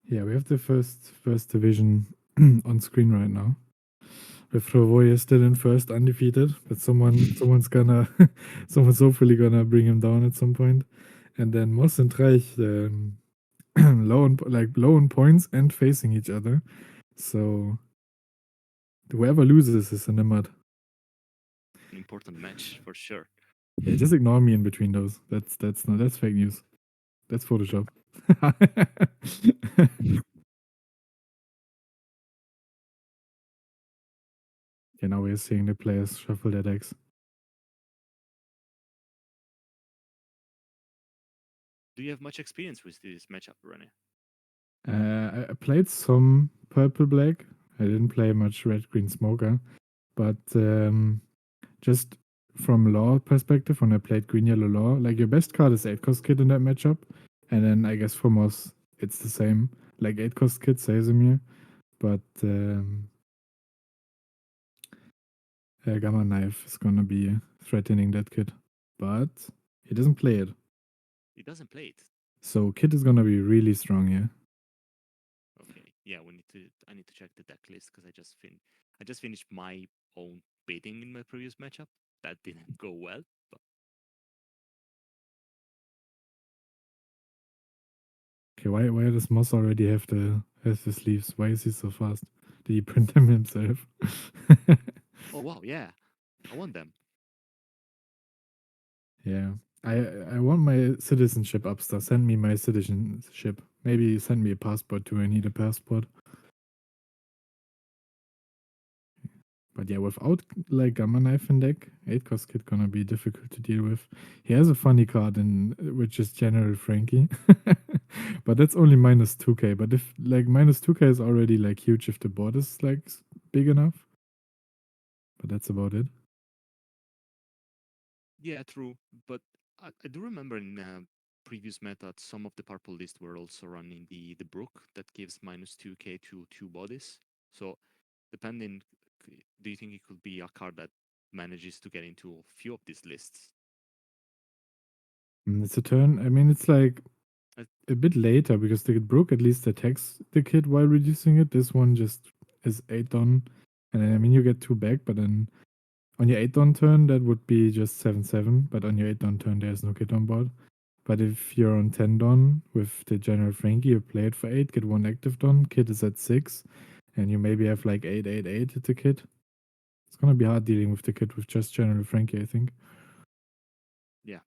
Yeah, we have the first division on screen right now. With Rovoy still in first, undefeated, but someone's gonna someone's hopefully gonna bring him down at some point. And then Moss and Traich low on points and facing each other. So whoever loses is in the mud. An important match for sure. Yeah, just ignore me in between those. That's fake news. That's Photoshop. Yeah, now we're seeing the players shuffle their decks. Do you have much experience with this matchup, Rene? I played some purple black. I didn't play much red green smoker, but just from law perspective, when I played green yellow law, like your best card is 8 cost kid in that matchup, and then I guess for Moss it's the same, like 8 cost kid Sazimir, but Gamma Knife is gonna be threatening that kid, but he doesn't play it, He doesn't play it. so kid is gonna be really strong here. Okay. Yeah, we need to. I need to check the deck list because I just finished my own bidding in my previous matchup. That didn't go well, but Okay, why does Moss already have the sleeves? Why is he so fast? Did he print them himself? oh wow, yeah, I won them. Yeah. I I want my citizenship upstar. Send me my citizenship. Maybe send me a passport too. I need a passport. But yeah, without like Gamma Knife in deck, 8 cost kid gonna be difficult to deal with. He has a funny card in which is General Frankie. But that's only minus 2k. But if like minus 2k is already like huge if the board is like big enough. But that's about it. Yeah, true. But I do remember in previous methods, some of the purple list were also running the Brook that gives -2k to two bodies. So depending, do you think it could be a card that manages to get into a few of these lists? It's a turn. I mean, it's like Uh, a bit later because the Brook at least attacks the kid while reducing it. This one just is 8 on. And then, I mean, you get 2 back, but then on your 8 down turn, that would be just 7/7. But on your 8 down turn, there's no kid on board. But if you're on 10 down with the General Frankie, you play it for 8, get 1 active down, kid is at 6, and you maybe have like 8/8/8 at the kid. It's gonna be hard dealing with the kid with just General Frankie, I think. yeah,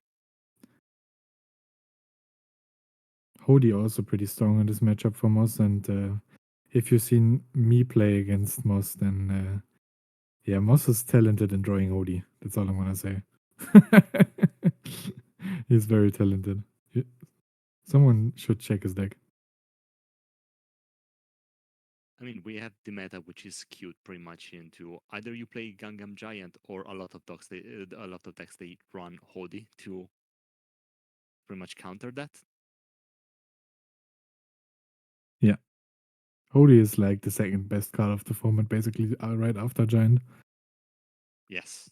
Hody also pretty strong in this matchup for Moss, and if you've seen me play against Moss, then yeah, Moss is talented in drawing Hody. That's all I'm gonna say. He's very talented. Someone should check his deck. I mean, we have the meta which is skewed pretty much into either you play Gangnam Giant or a lot of decks they run Hodi to pretty much counter that. Yeah. Hody is like the second best card of the format, basically, right after Giant. Yes.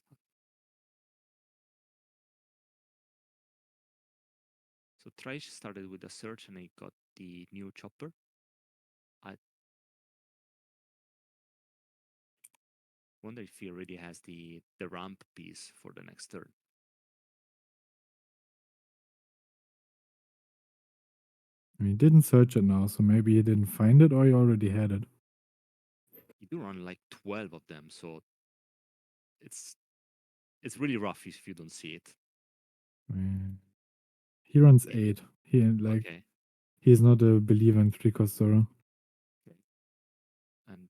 So Traich started with a search and he got the new chopper. I wonder if he already has the ramp piece for the next turn. He didn't search it now, so maybe he didn't find it or he already had it. You do run like 12 of them, so it's it's really rough if you don't see it. Uh, He runs Yeah. 8. Okay. He's not a believer in 3 cost Zoro. Okay. And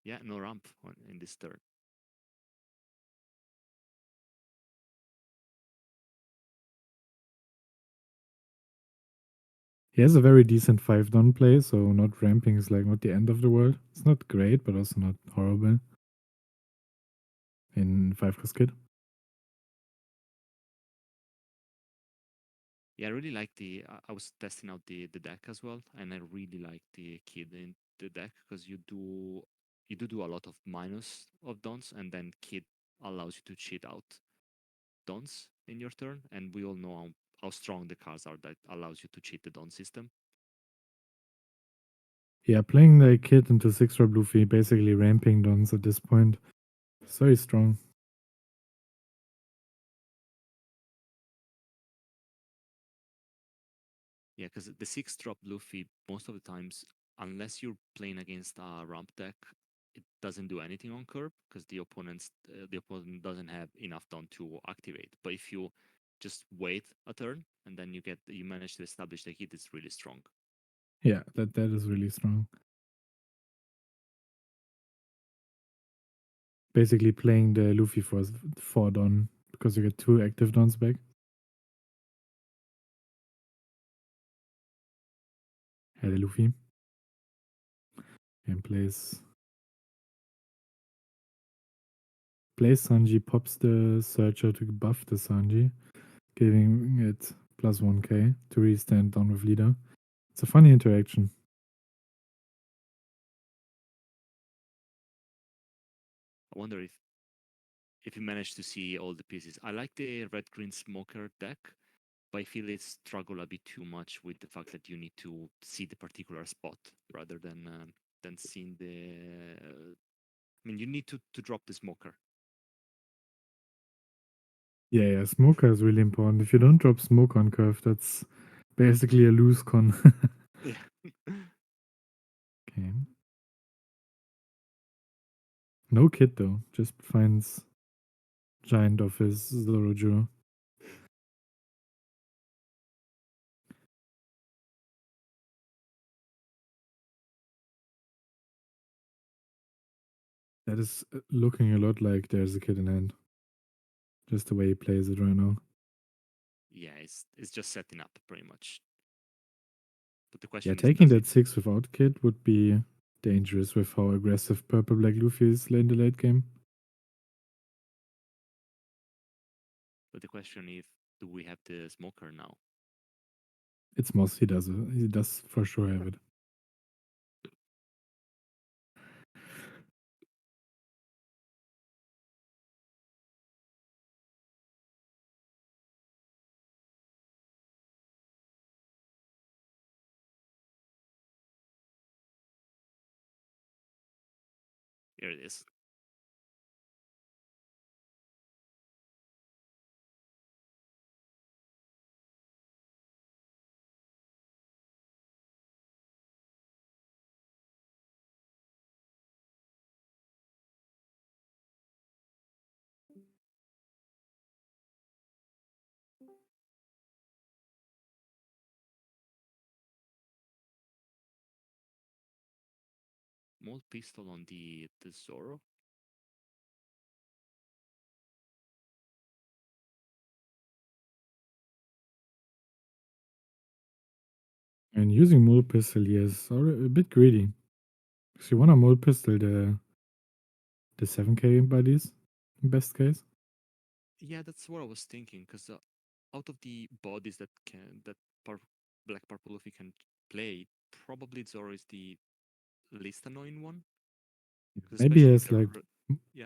yeah, no ramp in this turn. He has a very decent 5 down play, so not ramping is like not the end of the world. It's not great, but also not horrible in 5 cost kid. Yeah, I really like I was testing out the deck as well, and I really like the kid in the deck because you do a lot of minus of dons, and then kid allows you to cheat out dons in your turn, and we all know how strong the cards are that allows you to cheat the don system. Yeah, playing the kid into 6 drop Luffy, basically ramping dons at this point. It's very strong. Yeah, because the 6 drop Luffy, most of the times, unless you're playing against a ramp deck, it doesn't do anything on curve because the opponent doesn't have enough don to activate. But if you just wait a turn and then you manage to establish the hit, it's really strong. Yeah, that is really strong. Basically playing the Luffy for 4 don because you get 2 active dons back. Yeah, the Luffy. And plays Sanji, pops the Searcher to buff the Sanji, giving it plus 1k to restand down with leader. It's a funny interaction. I wonder if you manage to see all the pieces. I like the red green smoker deck, but I feel it struggle a bit too much with the fact that you need to see the particular spot rather than seeing the. I mean, you need to drop the smoker. Yeah, Smoker is really important. If you don't drop Smoke on curve, that's basically a lose con. Yeah. Okay. No kid though, just finds Giant of his Zorojo. That is looking a lot like there's a kid in hand. Just the way he plays it right now. Yeah, it's just setting up pretty much. But the Yeah, question is, taking does it? that 6 without kid would be dangerous with how aggressive Purple Black Luffy is in the late game. But the question is, do we have the smoker now? It's Moss, he does it. He does for sure have it. Here it is. Mold pistol on the Zoro. And using Mole Pistol here is a bit greedy. Because you want to Mole Pistol the 7k buddies, in best case. Yeah, that's what I was thinking. Because out of the bodies that Black Purple Luffy can play, probably Zoro is the least annoying one. Because Maybe he especially has like, yeah,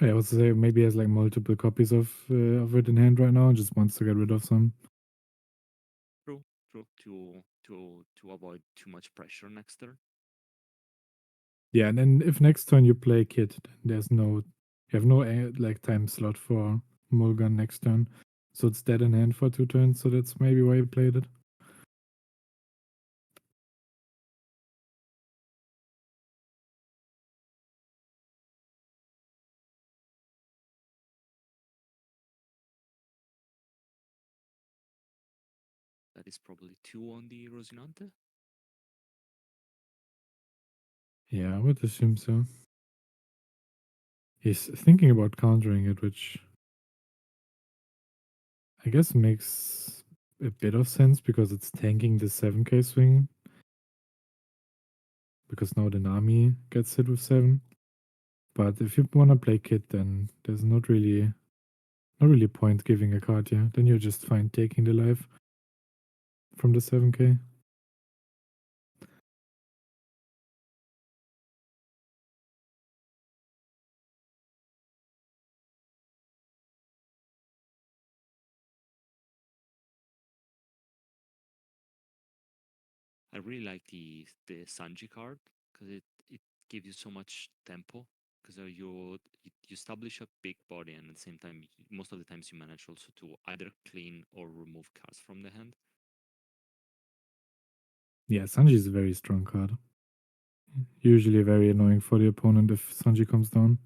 I would say maybe he has like multiple copies of it in hand right now and just wants to get rid of some. true, true. To avoid too much pressure next turn. Yeah, and then if next turn you play Kid, then you have no like time slot for Mulgan next turn. So it's dead in hand for 2 turns, so that's maybe why you played it. That is probably 2 on the Rosinante. Yeah, I would assume so. He's thinking about countering it, which I guess makes a bit of sense because it's tanking the 7k swing. Because now the Nami gets hit with 7. But if you wanna play Kid, then there's not really point giving a card here. Then you're just fine taking the life from the 7k. I really like the Sanji card because it gives you so much tempo because you establish a big body and at the same time most of the times you manage also to either clean or remove cards from the hand. Yeah, Sanji is a very strong card. Usually very annoying for the opponent if Sanji comes down.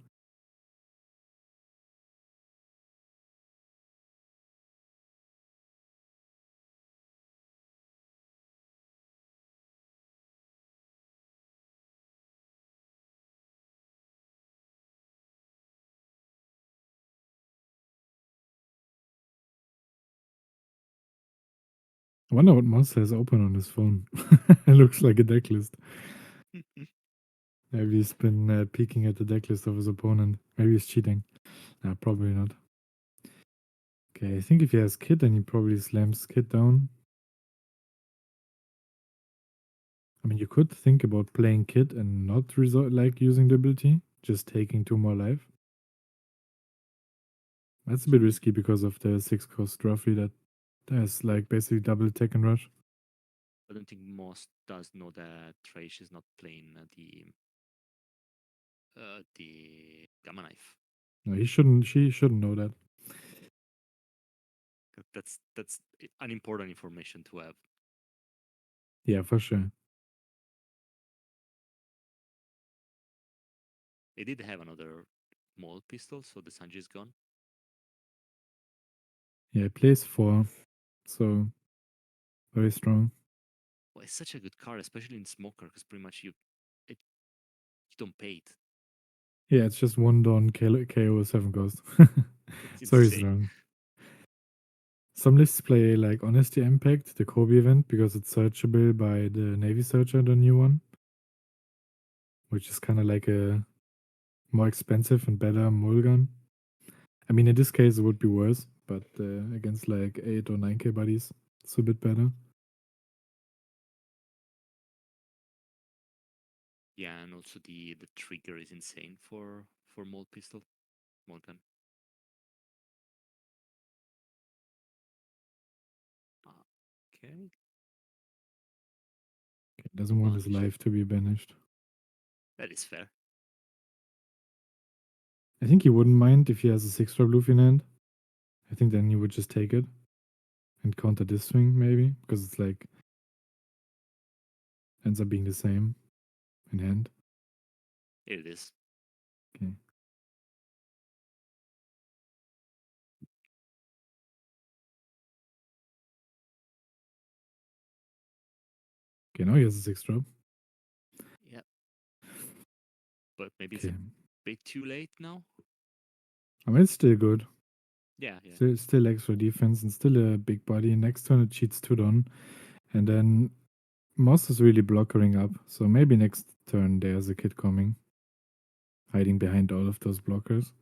I wonder what Monster has open on his phone. It looks like a deck list. Maybe he's been peeking at the deck list of his opponent. Maybe he's cheating. Nah, probably not. Okay, I think if he has Kid, then he probably slams Kid down. I mean, you could think about playing Kid and not resort like using the ability, just taking 2 more life. That's a bit So risky because of the 6 cost roughly that has like basically double tech and rush. I don't think most does know that Traich is not playing the gamma knife. No, he shouldn't. She shouldn't know that. That's an important information to have. Yeah, for sure. They did have another small pistol, so the Sanji is gone. Yeah, he plays 4, so very strong. Well, it's such a good card, especially in Smoker, because pretty much you don't pay it. Yeah, it's just 1 Dawn KO 7 cost. It's It's very insane. strong. Some lists play like Honesty Impact, the Kobe event, because it's searchable by the Navy Searcher, the new one, which is kind of like a more expensive and better Mulligan. I mean, in this case, it would be worse, but against like 8 or 9k buddies, it's a bit better. Yeah, and also the trigger is insane for Mold Pistol, Mold Gun. Okay, He doesn't want his much. life to be banished. That is fair. I think he wouldn't mind if he has a 6-drop Luffy in hand. I think then he would just take it and counter this swing, maybe, because it's like ends up being the same in hand. Here it is. Okay. Okay, now he has a 6-drop. Yeah, but maybe it's Okay. a bit too late now. I mean, it's still good. Yeah, yeah, Still extra defense and still a big body. Next turn it cheats 2 down. And then Moss is really blockering up. So maybe next turn there's a kid coming, hiding behind all of those blockers.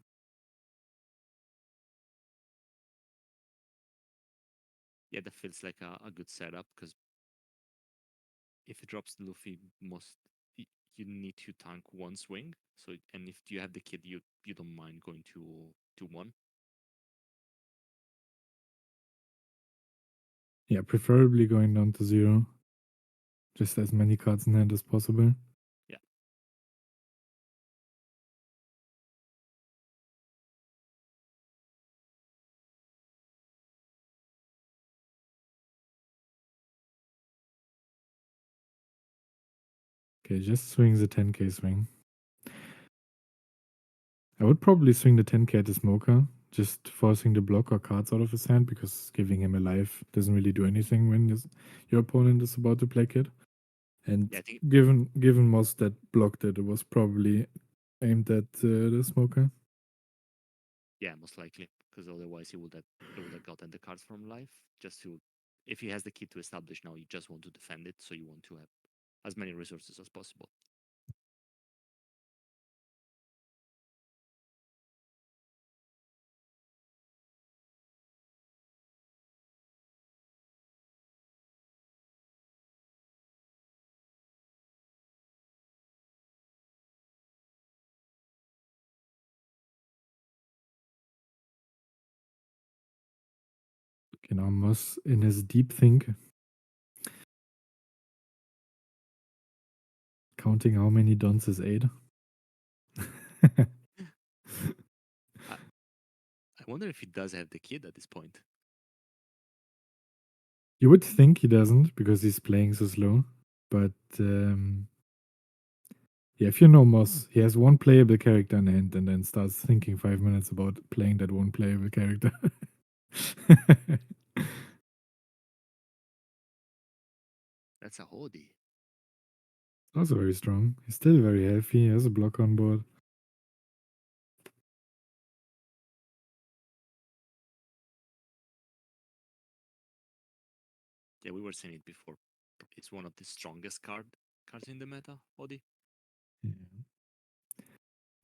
yeah. That feels like a good setup because if it drops the Luffy, you need to tank one swing. So and if you have the kid, you don't mind going to one. Yeah, preferably going down to 0. Just as many cards in hand as possible. Yeah, Okay, just swing the 10k swing. I would probably swing the 10k at the smoker, just forcing the blocker cards out of his hand because giving him a life doesn't really do anything when your opponent is about to play kid. And yeah. I think given Moss that blocked it, it was probably aimed at the smoker. yeah, most likely because otherwise he would have gotten the cards from life just to. If he has the kid to establish now, you just want to defend it, so you want to have as many resources as possible. Okay, now Moss in his deep think Counting how many dons is 8. I, I wonder if he does have the kid at this point. You would think he doesn't because he's playing so slow. But yeah, if you know Moss, he has one playable character in hand and then starts thinking 5 minutes about playing that one playable character. That's a Hody. Also very strong. He's still very healthy. He has a block on board. Yeah, we were saying it before. It's one of the strongest cards in the meta, Hody. Yeah.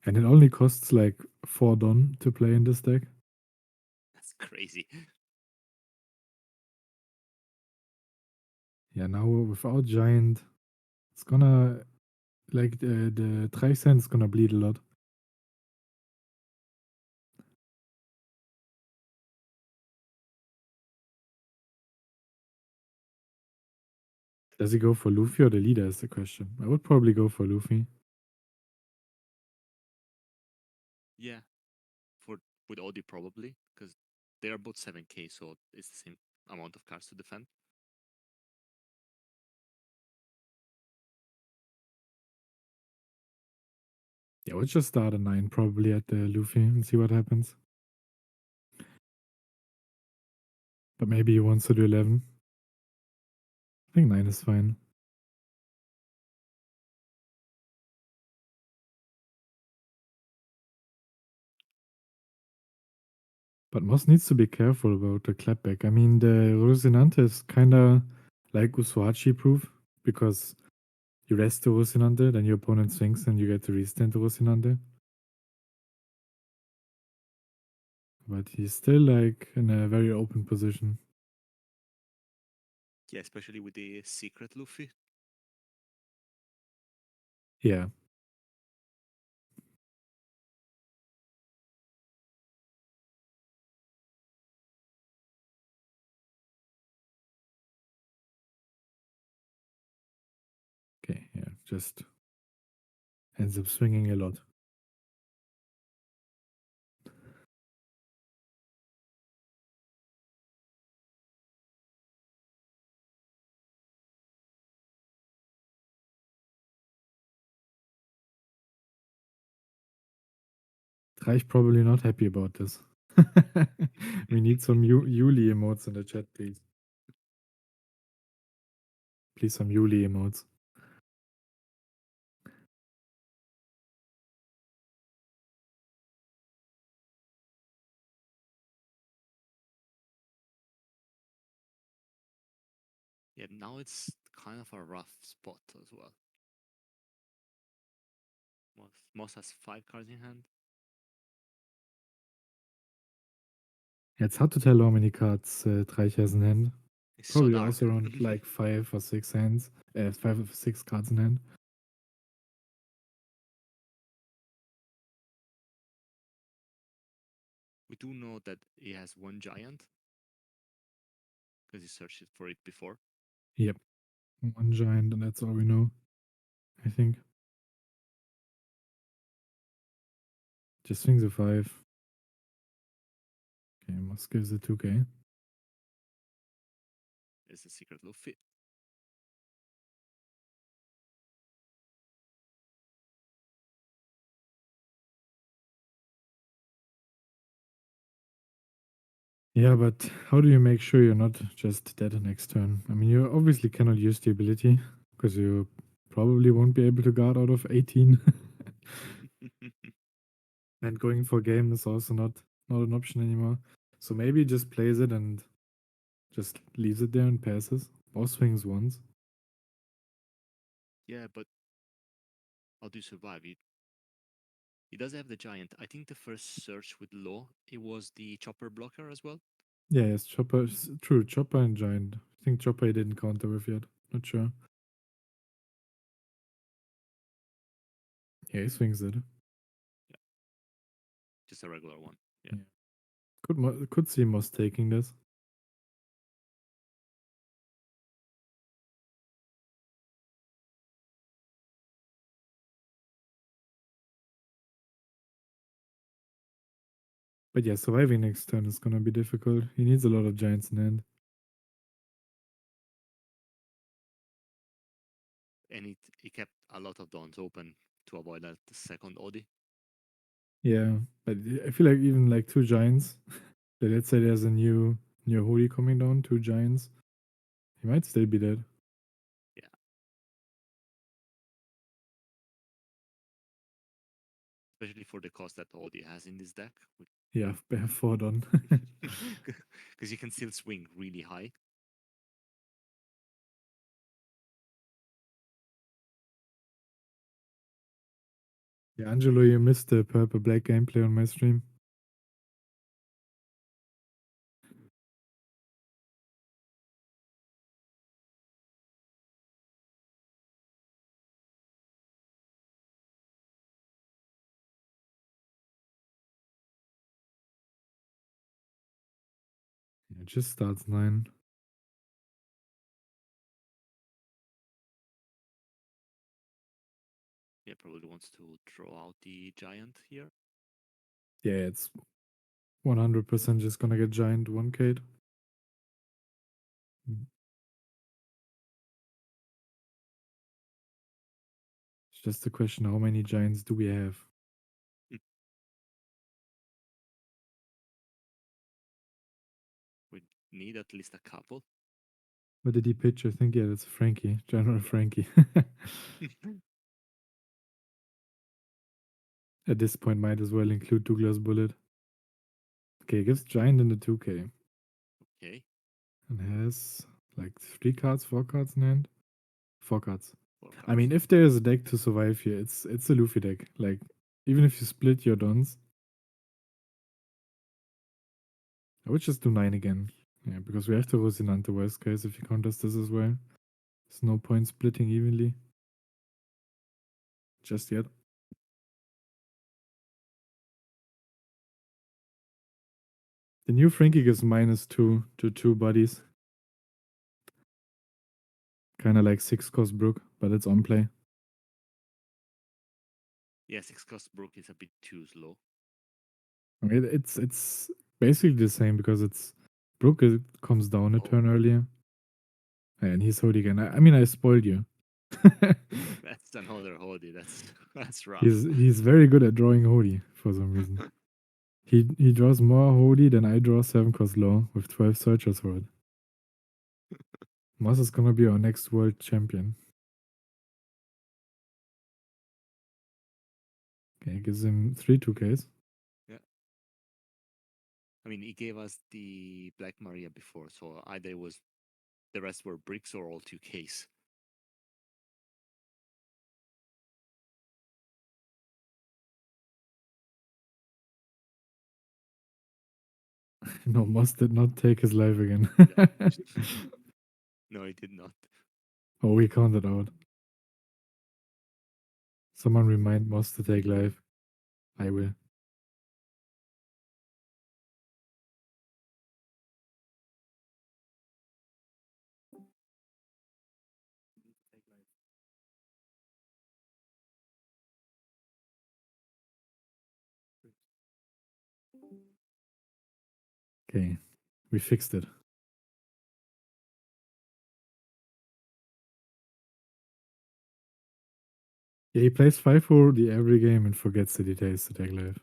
And it only costs like 4 Don to play in this deck. That's crazy. Yeah, now without Giant, it's gonna like the Traich is gonna bleed a lot. Does he go for Luffy or the leader is the question. I would probably go for Luffy. Yeah, for with Hody probably, because they are both 7k, so it's the same amount of cards to defend. Yeah, we'll just start a 9 probably at the Luffy and see what happens. But maybe he wants to do 11. I think 9 is fine. But Moss needs to be careful about the clapback. I mean, the Rosinante is kind of like Usuachi proof because you rest the Rosinante, then your opponent swings and you get to restand the Rosinante. But he's still like in a very open position. Yeah, especially with the secret Luffy. Yeah. Okay, yeah. Just ends up swinging a lot. Traich probably not happy about this. We need some Yuli emotes in the chat, please. Please, some Yuli emotes. Yeah, now it's kind of a rough spot as well. Moss has 5 cards in hand. Yeah, it's hard to tell how many cards Traich has in hand. It's so Probably dark. also around like 5 or 6 hands. 5 or 6 cards in hand. We do know that he has one giant because he searched for it before. Yep. One giant, and that's all we know. I think. Just swings a 5. Okay, Moss gives it 2k. It's a secret Luffy. Yeah, but how do you make sure you're not just dead next turn? I mean, you obviously cannot use the ability because you probably won't be able to guard out of 18. And going for game is also not an option anymore. So maybe he just plays it and just leaves it there and passes. Or swings once. Yeah, but how do you survive? He does have the giant. I think the first search with Law, it was the chopper blocker as well. Yeah, yes, Chopper. True, Chopper and Giant. I think Chopper he didn't counter with yet. Not sure. Yeah, he swings it. Yeah, just a regular one. Yeah. Yeah. Could see Moss taking this. But yeah, surviving next turn is gonna be difficult. He needs a lot of giants in hand. And it kept a lot of dawns open to avoid that second Odi. Yeah, but I feel like even like two giants. Let's say there's a new hoodie coming down, two giants. He might still be dead. Yeah, especially for the cost that Odi has in this deck, Yeah, bear four done. because you can still swing really high. Yeah, Angelo, you missed the purple black gameplay on my stream. Yeah, it just starts 9. Yeah, probably wants to draw out the giant here. Yeah, it's 100% just gonna get giant 1k. It's just a question how many giants do we have? Mm. We need at least a couple. What did he pitch? I think, yeah, that's Frankie. General Frankie. At this point, might as well include Douglas Bullet. Okay, gives giant in the 2k. Okay, And has like 3 cards, 4 cards in hand. 4 cards. four I cards. mean, if there is a deck to survive here, it's a Luffy deck. Like, even if you split your dons, I would just do 9 again. Yeah, because we Yeah, have to Rosinante worst case if you contest this as well. There's no point splitting evenly. Just yet. The new Frankie gives -2 to 2 bodies. Kinda like 6 cost Brook, but it's on play. yeah. Six cost Brook is a bit too slow. I mean, it's basically the same because it's Brook comes down a Oh, turn earlier. And he's holding again. I mean, I spoiled you. that's another Hodi. That's that's rough. He's very good at drawing Hodi for some reason. He draws more Hodi than I draw 7 cost law with 12 searchers for it. Moss is gonna be our next world champion. Okay, gives him 3 2Ks. Yeah. I mean, he gave us the Black Maria before, so either it was the rest were bricks or all 2Ks. No, Moss did not take his life again. No, he did not. Oh, he counted out. Someone remind Moss to take life. I will. Okay, we fixed it. Yeah, he plays 5 for the every game and forgets that he takes to take life.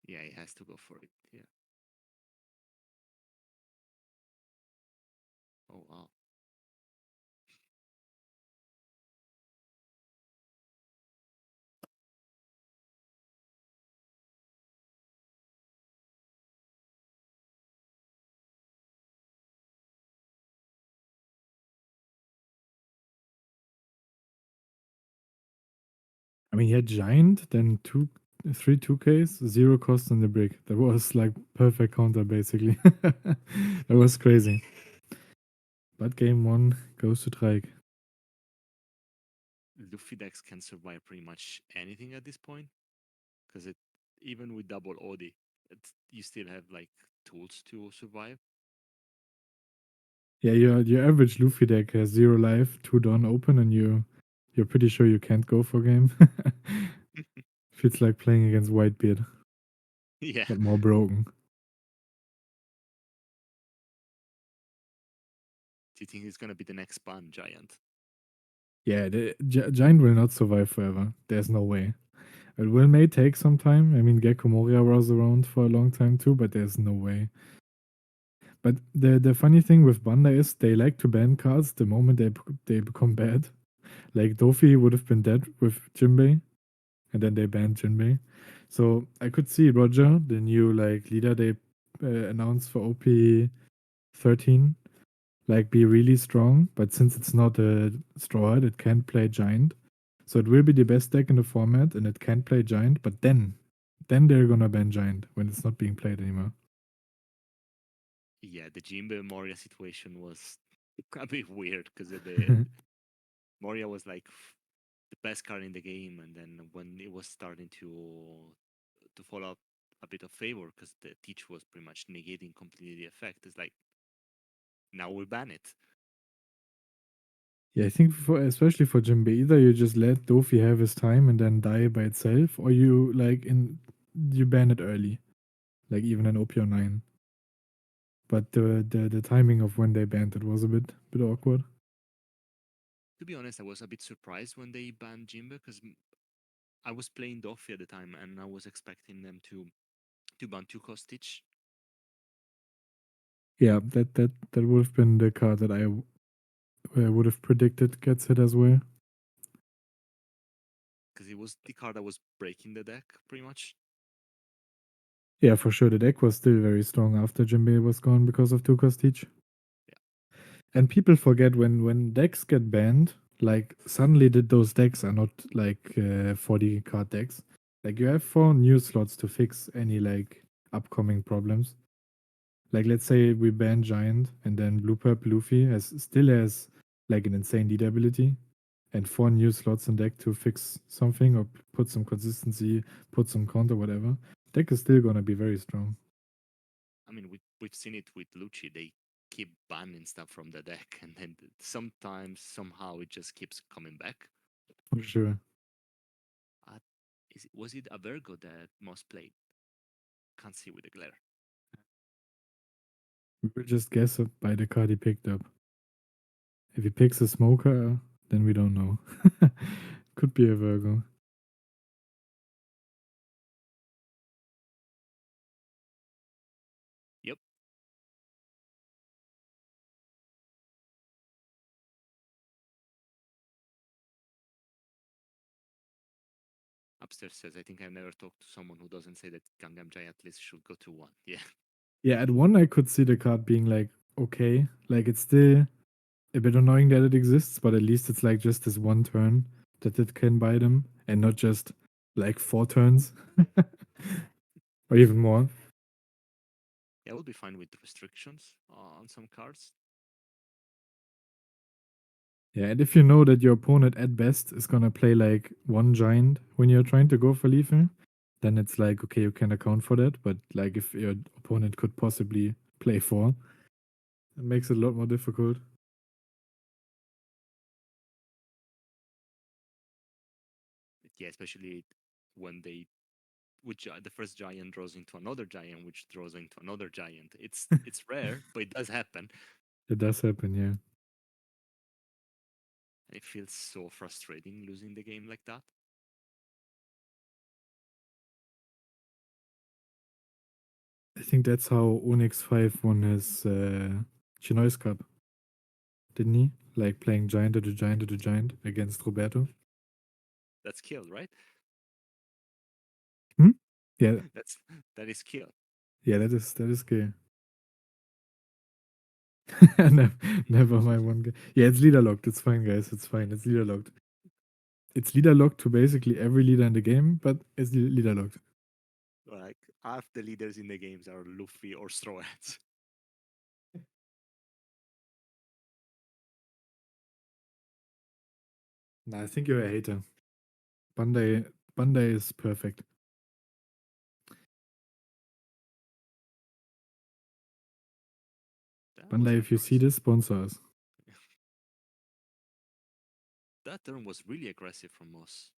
Yeah, he has to go for it. Yeah. Oh wow. I mean, he had giant, then 3 2Ks, 0 cost on the brick. That was like perfect counter, basically. That was crazy. But game 1 goes to Traich. Luffy decks can survive pretty much anything at this point because it even with double Odi, you still have like tools to survive. Yeah, your average Luffy deck has 0 life, 2 Dawn open, and you you're pretty sure you can't go for game. Feels like playing against Whitebeard, Yeah. but more broken. Do you think he's gonna be the next ban giant? Yeah, the Giant will not survive forever. There's no way. It will may take some time. I mean, Gecko Moria was around for a long time too, but there's no way. But the funny thing with Banda is they like to ban cards the moment they become bad. Like Dofi would have been dead with Jinbei, and then they banned Jinbei. So I could see Roger, the new like leader they announced for OP 13, like be really strong. But since it's not a straw, it can't play Giant. So it will be the best deck in the format, and it can play Giant. But then they're gonna ban Giant when it's not being played anymore. Yeah, the Jimbe Moria situation was a bit weird because the Yeah, Moria was like the best card in the game, and then when it was starting to fall out a bit of favor because the teach was pretty much negating completely the effect, it's like now we ban it. I think for especially for Jinbei, either you just let Dofi have his time and then die by itself, or you you ban it early, like even an OPO 9. But the timing of when they banned it was a bit awkward. To be honest, I was a bit surprised when they banned Jimbe because I was playing Doffy at the time and I was expecting them to ban two cost teach Yeah, that would have been the card that I would have predicted gets hit as well. because it was the card that was breaking the deck pretty much. Yeah, for sure. The deck was still very strong after Jinbei was gone because of Tukas Teach. Yeah, And people forget when decks get banned, like suddenly those decks are not like 40 card decks. Like you have 4 new slots to fix any like upcoming problems. Like let's say we ban Giant and then Blue Purple Luffy still has like an insane lead ability and 4 new slots in deck to fix something or put some consistency, put some counter, whatever. Deck is still gonna be very strong. I mean we've seen it with Lucci. They keep banning stuff from the deck, and then sometimes somehow it just keeps coming back. For sure. Uh, was it a Virgo that Moss played? Can't see with the glare. We will just guess it by the card he picked up. If he picks a smoker, then we don't know. Could be a Virgo. Yep. Upstairs says, I think I've never talked to someone who doesn't say that Gangnam Giant list should go to one. Yeah. Yeah, at one I could see the card being like okay, like it's still a bit annoying that it exists, but at least it's like just this one turn that it can buy them, and not just like 4 turns or even more. Yeah, we'll be fine with restrictions on some cards. Yeah, and if you know that your opponent at best is gonna play like 1 giant when you're trying to go for lethal, then it's like okay, you can account for that. But like if your opponent could possibly play 4, it makes it a lot more difficult. Yeah, especially when they which the first giant draws into another giant, which draws into another giant. It's rare, but it does happen. It does happen, yeah. And it feels so frustrating losing the game like that. I think that's how Onyx 5 won his Chinois Cup, didn't he? Like playing giant to giant to giant against Roberto. That's kill, right? Hmm? Yeah, That's that is kill. yeah, that is gay. never, never my one guy. Yeah, it's leader locked. It's fine, guys. It's fine. It's leader locked. It's leader locked to basically every leader in the game, but it's leader locked. Like half the leaders in the games are Luffy or Straw Hats. Nah, I think you're a hater. Bandai is perfect. That was Bandai, if you see impressive. this, sponsor us. That turn was really aggressive from Moss.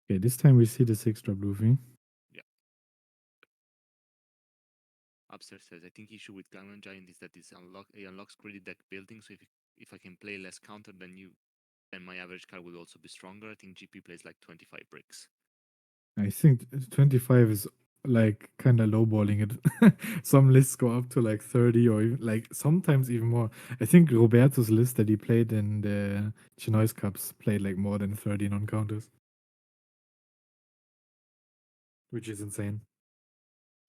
Okay, this time we see the 6-drop Luffy. Yeah. Upstairs says, I think issue with Diamond Giant is that it unlocks greedy deck building. So if I can play less counter than you, then my average card will also be stronger. I think GP plays like 25 bricks. I think 25 is like kind of lowballing it. Some lists go up to like 30 or even, like sometimes even more. I think Roberto's list that he played in the Chinois Cups played like more than 30 non counters, which is insane.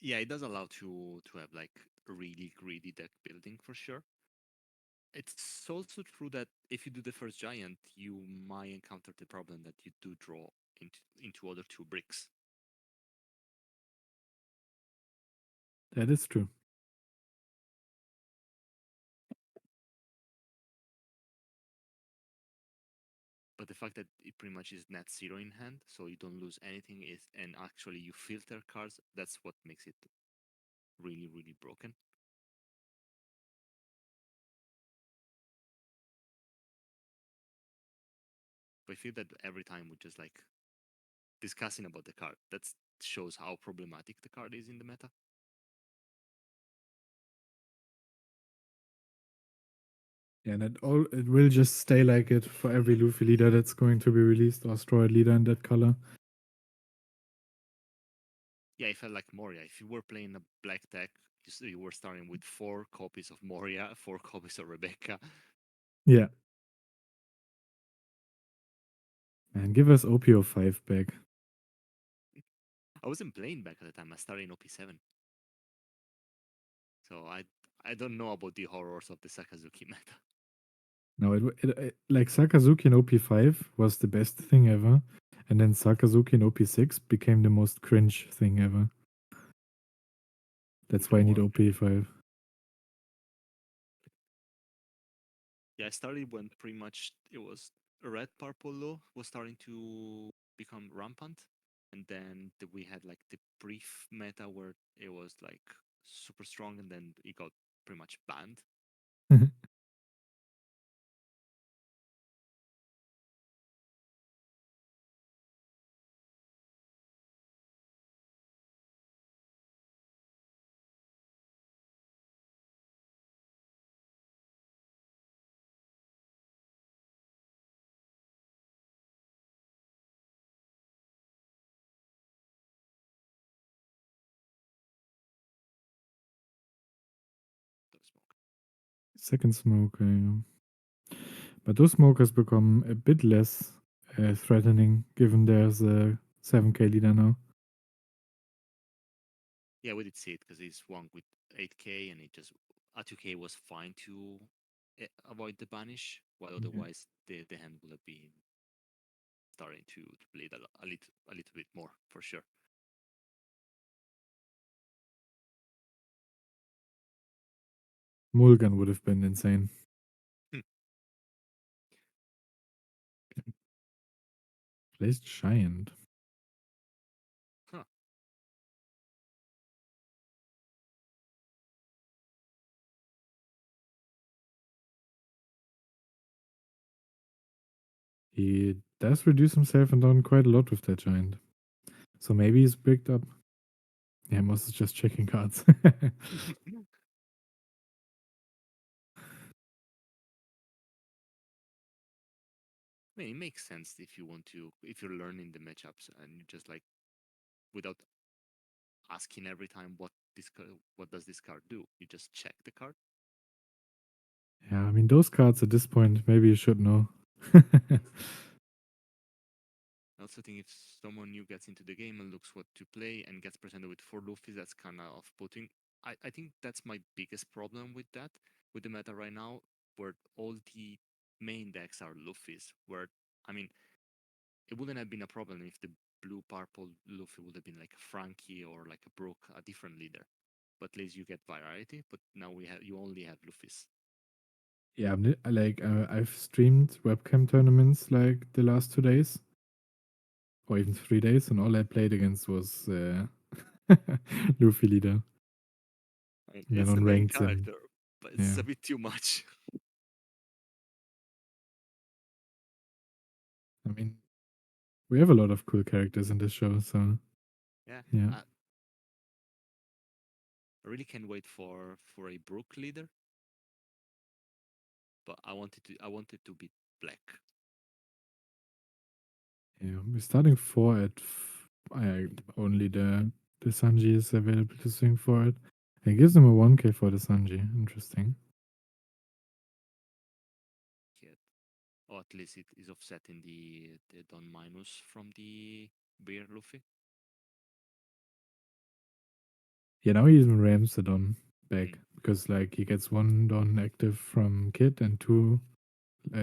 Yeah, it does allow to have like really greedy deck building for sure. It's also true that if you do the first giant, you might encounter the problem that you do draw into other two bricks. That is true. But the fact that it pretty much is net zero in hand, so you don't lose anything, is and actually you filter cards. That's what makes it really, really broken. But I feel that every time we just like discussing about the card, that shows how problematic the card is in the meta. Yeah, and it will just stay like it for every Luffy leader that's going to be released, or Asteroid leader in that color. Yeah, I felt like Moria. If you were playing a black deck, you were starting with 4 copies of Moria, 4 copies of Rebecca. Yeah. Man, give us OPO5 back. I wasn't playing back at the time. I started in OP7. So I don't know about the horrors of the Sakazuki meta. No, like Sakazuki in OP5 was the best thing ever, and then Sakazuki in OP6 became the most cringe thing ever. That's With why I need more. OP5. Yeah, I started when pretty much it was red purple law was starting to become rampant. And then we had like the brief meta where it was like super strong and then it got pretty much banned. The smoke. Second smoke, but those smokers become a bit less threatening given there's a 7k leader now. Yeah, we did see it because he swung with 8k and it just a 2k was fine to avoid the banish, while Yeah. otherwise the hand would have been starting to bleed a little bit more for sure. Mulligan would have been insane. Hmm. Placed Giant. Huh. He does reduce himself and down quite a lot with that Giant. So maybe he's bricked up. Yeah, Moss is just checking cards. I mean, it makes sense if you want to, if you're learning the matchups and you just like, without asking every time what does this card do, you just check the card. Yeah, I mean, those cards at this point, maybe you should know. I also think if someone new gets into the game and looks what to play and gets presented with 4 Luffy, that's kind of off-putting. I think that's my biggest problem with that, with the meta right now, where all the main decks are Luffy's. Where I mean, it wouldn't have been a problem if the blue purple Luffy would have been like a Frankie or like a Brook, a different leader. But at least you get variety. But now you only have Luffy's. Yeah, I've streamed webcam tournaments like the last 2 days or even 3 days, and all I played against was Luffy leader. I mean, And then it's the on main ranked, and character, but it's yeah, a bit too much. I mean, we have a lot of cool characters in this show, so Yeah, yeah, I really can't wait for a Brook leader, but I wanted to be black. yeah. We're starting 4 at I only the Sanji is available to swing for it. It gives them a 1k for the Sanji. Interesting. Yet. Or at least it is offsetting the Don minus from the beer Luffy. Yeah, now he even rams the Don back Mm. because like he gets 1 Don active from Kid and 2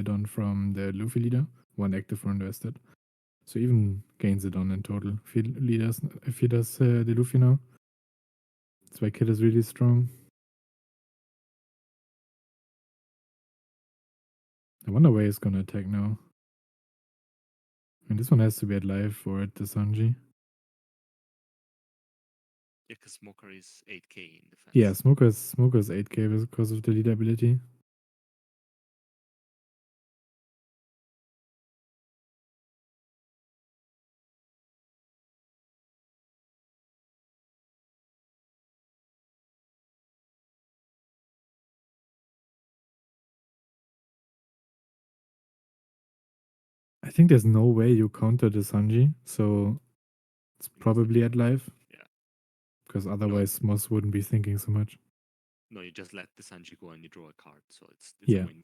Don from the Luffy leader, 1 active from invested. So even gains a Don in total if he does the Luffy now. That's why Kid is really strong. I wonder where he's gonna attack now. I mean, this one has to be at live for it, the Sanji. Yeah, because Smoker is 8k in Yeah, defense. Smoker's 8k because of the leader ability. I think there's no way you counter the Sanji, so it's It's the probably at live yeah. because No, otherwise Moss wouldn't be thinking so much. no, you just let the Sanji go and you draw a card, so it's a Yeah, win-win.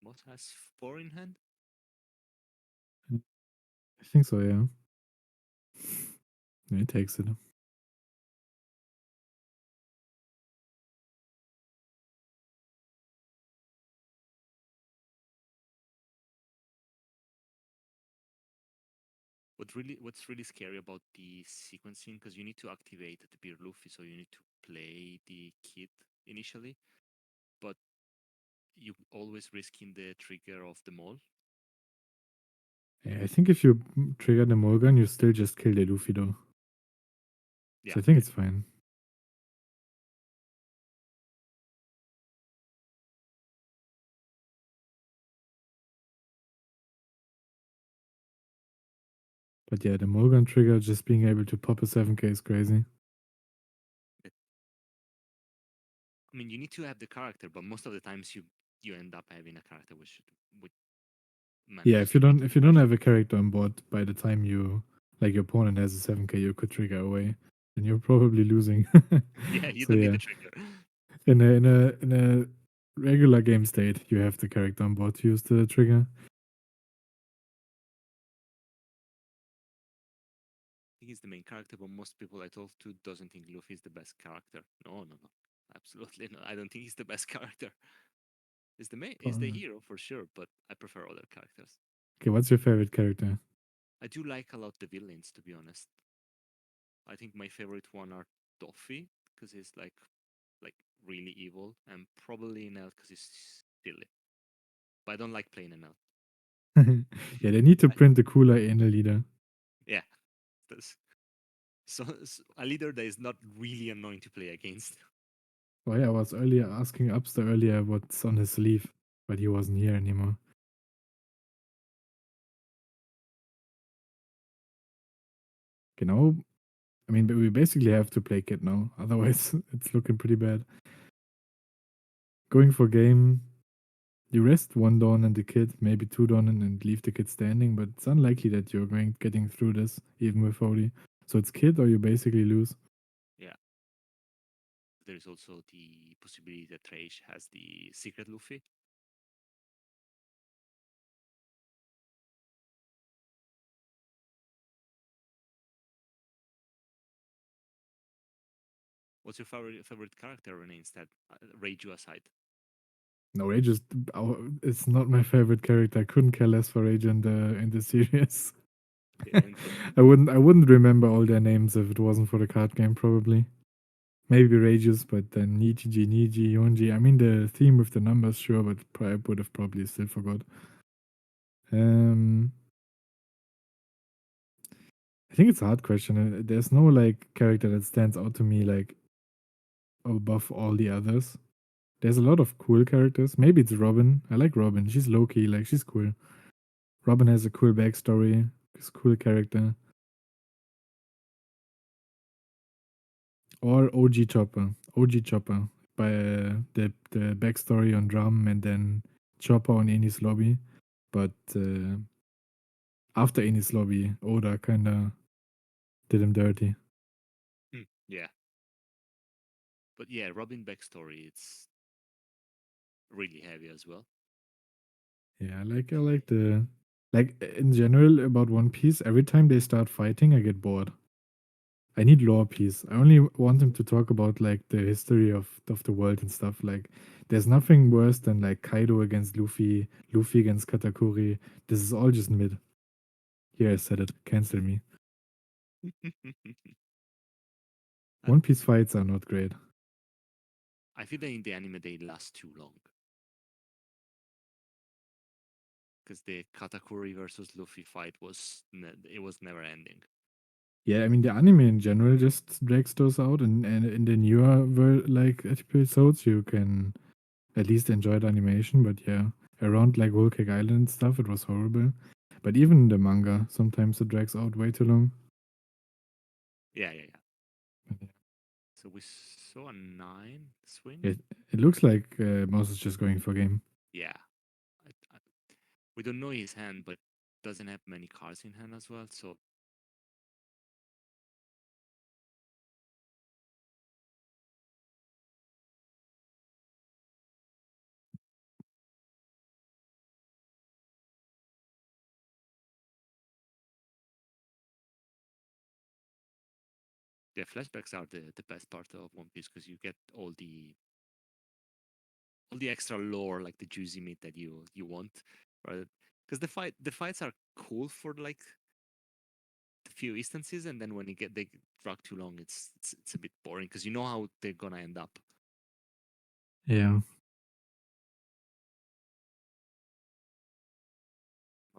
Moss has 4 in hand. I think so. Yeah, yeah, he takes it. What's really scary about the sequencing, because you need to activate the beer Luffy, so you need to play the kit initially, but you always risking the trigger of the mole. Yeah, I think if you trigger the Morgan, you still just kill the Luffy though. Yeah, So I think yeah. it's fine. But yeah, the Morgan trigger just being able to pop a 7k is crazy. I mean, you need to have the character, but most of the times you end up having a character which Yeah, manages to beat if the you don't have threshold. a character on board by the time you like your opponent has a 7k you could trigger away, then you're probably losing. Yeah, you So don't need the yeah, trigger. in a regular game state, you have the character on board to use the trigger. I think he's the main character, but most people I talk to doesn't think Luffy is the best character. No, no, no, absolutely not. I don't think he's the best character. Is the But, hero for sure, but I prefer other characters. okay, what's your favorite character? I do like a lot the villains, to be honest. I think my favorite one are Toffee because he's like really evil, and probably Nell because he's silly. But I don't like playing Nell. Yeah, they need to print a cooler anal leader. Yeah, that's so a leader that is not really annoying to play against. Oh yeah, I was earlier asking Upster earlier what's on his sleeve, but he wasn't here anymore. Genau. I mean, but we basically have to play Kid now. Otherwise, it's looking pretty bad. Going for game, you rest 1 Dawn and the Kid, maybe 2 Dawn and leave the Kid standing, but it's unlikely that you're getting through this, even with Odie. So it's Kid or you basically lose. Yeah, there's also the possibility that Traich has the secret Luffy. What's your favorite character, Renee? Instead, Reiju aside. No, Rage is it's not my favorite character. I couldn't care less for Rage in the series. Yeah, and for I wouldn't remember all their names if it wasn't for the card game, probably. Maybe Rages, but then Nichiji, Niji, Yonji. I mean, the theme with the numbers, sure, but I would have probably still forgot. Um, I think it's a hard question. There's no like character that stands out to me like above all the others. There's a lot of cool characters. Maybe it's Robin. I like Robin. She's low key, like she's cool. Robin has a cool backstory. She's a cool character. Or OG Chopper. OG Chopper. By the backstory on Drum and then Chopper on Eni's lobby. But after Eni's lobby, Oda kinda did him dirty. yeah, but yeah, Robin backstory. It's really heavy as well. Yeah, I like the like in general about One Piece, every time they start fighting I get bored. I need lore piece. I only want him to talk about like the history of the world and stuff. Like, there's nothing worse than like Kaido against Luffy, Luffy against Katakuri. This is all just mid. Here I said it. Cancel me. I, One Piece fights are not great. I feel that in the anime they last too long because the Katakuri versus Luffy fight it was never ending. Yeah, I mean the anime in general just drags those out, and in the newer like episodes you can at least enjoy the animation. But yeah, around like Whole Cake Island and stuff, it was horrible. But even the manga, sometimes it drags out way too long. Yeah, yeah, yeah. But yeah. So we saw a 9 swing. It looks like Mouse is just going for game. Yeah, I, we don't know his hand, but doesn't have many cards in hand as well. So the flashbacks are the best part of One Piece because you get all the extra lore, like the juicy meat that you want, right? Because the fights are cool for like a few instances, and then when they drag too long, it's a bit boring because you know how they're gonna end up. Yeah.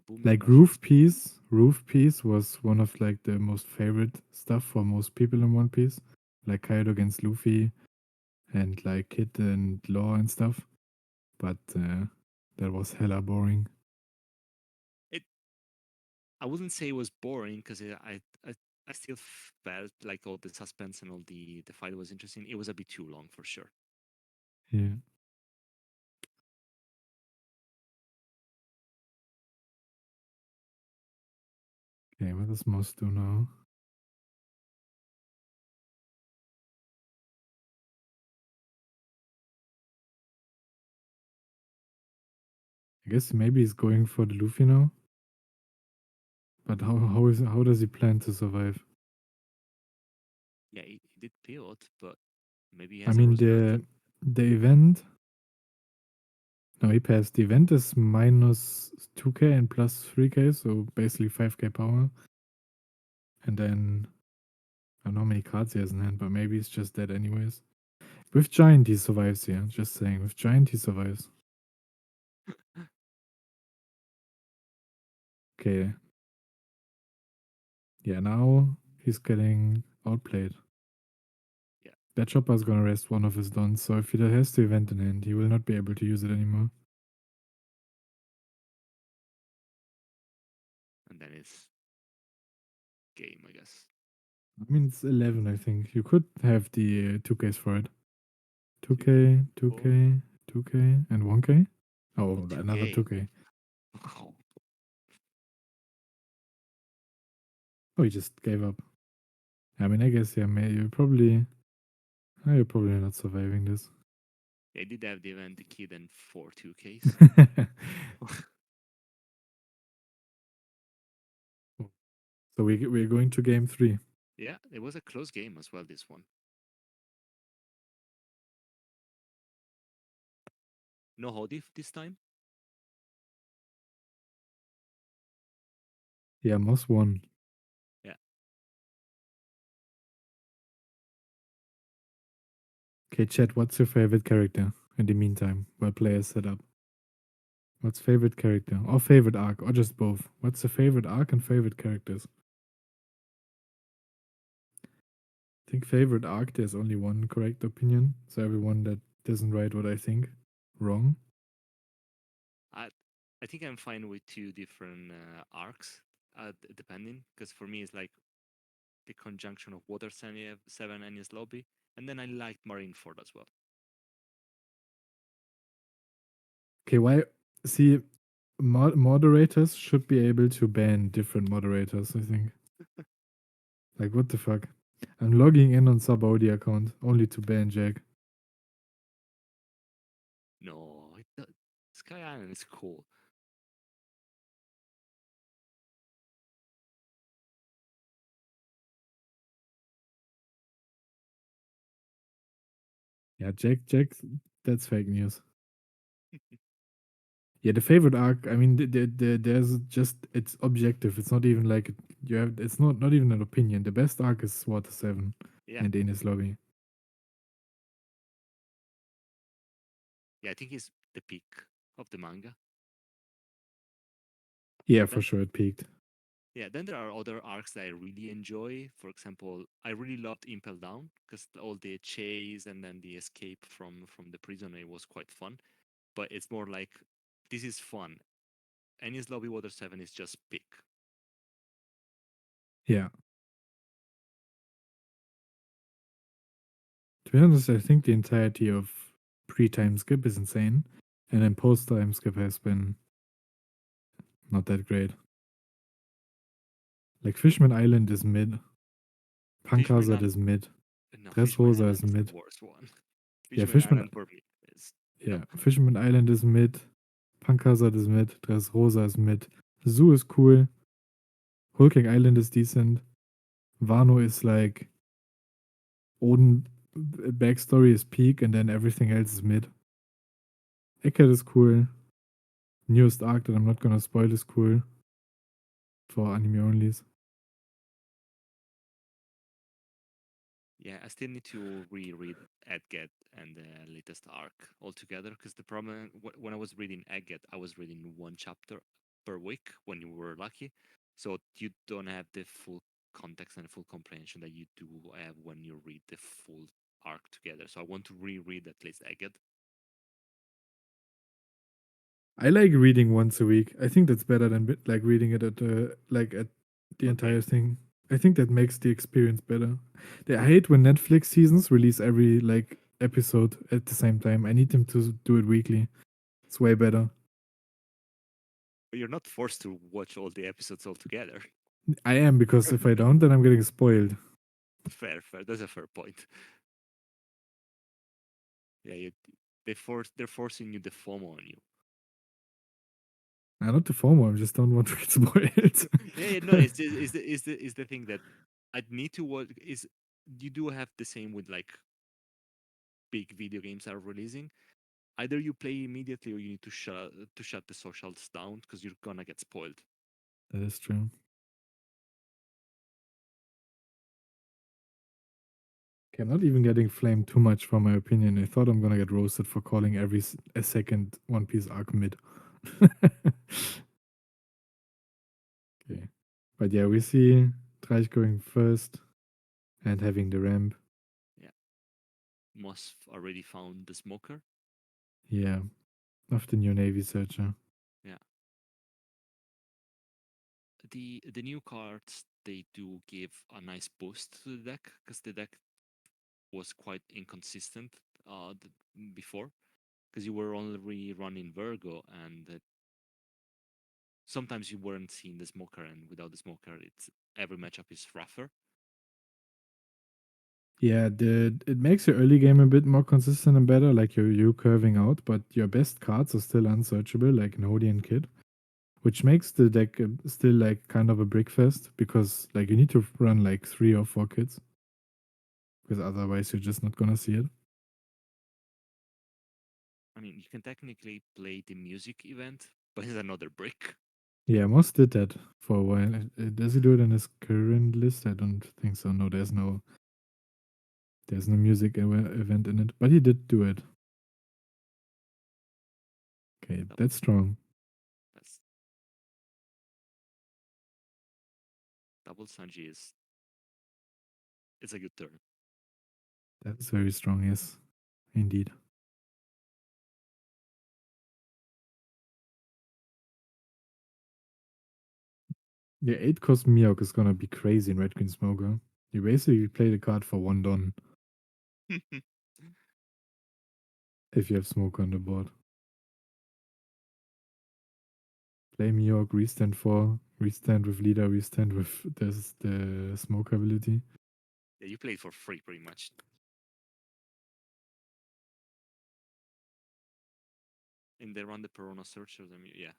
Mabume Like versus Roof Piece was one of like the most favorite stuff for most people in One Piece. Like Kaido against Luffy and like Kid and Law and stuff. But that was hella boring. it. I wouldn't say it was boring because I still felt like all the suspense and all the fight was interesting. It was a bit too long for sure. Yeah. Okay, what does Moss do now? I guess maybe he's going for the Luffy now. But how does he plan to survive? Yeah, he did pivot, but maybe he I has a mean Rosinante. the event. No, he passed. The event is minus 2k and plus 3k, so basically 5k power. And then I don't know how many cards he has in hand, but maybe it's just dead anyways. With Giant, he survives here. Just saying. With Giant, he survives. Okay. Yeah, now he's getting outplayed. Yeah, That chopper is gonna rest one of his dons, so if he has the event in hand, he will not be able to use it anymore. and then it's game, I guess. I mean, it's 11, I think. You could have the 2Ks for it. Two, 2K, four, 2K, 2K, and 1K? oh, Oh, another 2K. 2K. Wow. Oh, he just gave up. I mean, I guess, yeah, you're probably not surviving this. They did have the event, the kid, and 4 2Ks. So we're going to game 3. Yeah, it was a close game as well, this one. no Hodif this time. Yeah, Moss won. Yeah, Okay, chat, what's your favorite character in the meantime while players set up? What's favorite character? Or favorite arc, or just both? What's the favorite arc and favorite characters? I think favorite arc, there's only one correct opinion. So everyone that doesn't write what I think, wrong. I I think I'm fine with two different arcs, depending. Because for me, it's like the conjunction of Water Seven and his lobby, and then I liked Marineford as well. Okay, why? See, moderators should be able to ban different moderators, I think. Like, what the fuck? I'm logging in on Sabaudi account only to ban Jack. No, Sky Island is cool. Yeah, Jack, that's fake news. Yeah, the favorite arc. I mean, there's just it's objective. It's not even like you have. It's not even an opinion. The best arc is Water Seven Yeah, and Ines Lobby. yeah, I think it's the peak of the manga. Yeah, for Then sure, it peaked. yeah, then there are other arcs that I really enjoy. For example, I really loved Impel Down because all the chase and then the escape from the prison, it was quite fun. But it's more like this is fun. Enies Lobby Water 7 is just peak. Yeah. To be honest, I think the entirety of pre-time skip is insane, and then post-time skip has been not that great. Like Fishman Island is mid, Punk Fishman Hazard Island, is mid, no, Fishman Dressrosa is Island is the mid. worst one. Yeah, Fishman Fishman. Island for me is no. Yeah, Fisherman Island is mid, Punk Hazard is mid, Dressrosa is mid, Zoo is cool, Hulking Island is decent, Wano is like Oden backstory is peak, and then everything else is mid. Eckert is cool. Newest arc that I'm not gonna spoil is cool for anime onlys. Yeah, I still need to reread Edget and the latest arc altogether because the problem when I was reading Edget, I was reading one chapter per week when you were lucky, so you don't have the full context and full comprehension that you do have when you read the full arc together. So I want to reread at least Edget. I like reading once a week. I think that's better than like reading it at the Okay, entire thing. I think that makes the experience better. I hate when Netflix seasons release every like episode at the same time. I need them to do it weekly. It's way better. but you're not forced to watch all the episodes all together. I am because if I don't, then I'm getting spoiled. Fair, fair. That's a fair point. Yeah, they're forcing you the FOMO on you. Not the FOMO. I just don't want to get spoiled. Yeah, yeah, no, it's the thing that I need to watch is you do have the same with like big video games are releasing. Either you play immediately or you need to shut the socials down because you're gonna get spoiled. That is true. Okay, I'm not even getting flamed too much for my opinion. I thought I'm gonna get roasted for calling every a second One Piece arc mid. Okay, but yeah, we see Traich going first and having the ramp. Yeah, Moss already found the smoker. Yeah, of the new Navy searcher. Yeah, the new cards they do give a nice boost to the deck because the deck was quite inconsistent before because you were only running Virgo and sometimes you weren't seeing the smoker, and without the smoker, it's every matchup is rougher. Yeah, it makes your early game a bit more consistent and better, like you curving out, but your best cards are still unsearchable, like Nodi and Kid, which makes the deck still like kind of a brickfest because like you need to run like 3 or 4 kids because otherwise you're just not gonna see it. I mean, you can technically play the music event, but it's another brick. Yeah, Moss did that for a while. Does he do it in his current list? I don't think so. No, there's no music event in it, but he did do it. Okay, Double, that's strong. that's double Sanji is it's a good turn. That's very strong. Yes, indeed. Yeah, 8 cost Miok is gonna be crazy in Red Green Smoker. You basically play the card for 1 Don if you have Smoker on the board. Play Miok, restand 4, restand with leader, restand with the Smoker ability. Yeah, you play it for free pretty much. And they run the Perona searchers. I mean, yeah.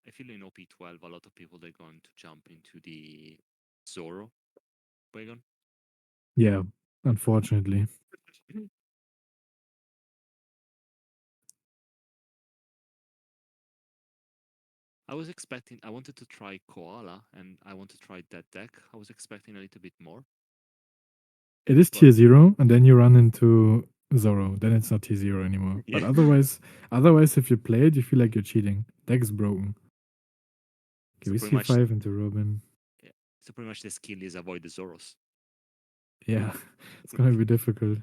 I feel in OP12 a lot of people they're going to jump into the Zoro wagon. Yeah, unfortunately. I was expecting I wanted to try Koala and I want to try that deck. I was expecting a little bit more. It is But tier 0, and then you run into Zoro. Then it's not tier 0 anymore. But yeah. otherwise, if you play it, you feel like you're cheating. Deck is broken. Okay, So we pretty see much 5 into Robin. yeah. So pretty much the skill is avoid the Zoros. Yeah, it's gonna be difficult.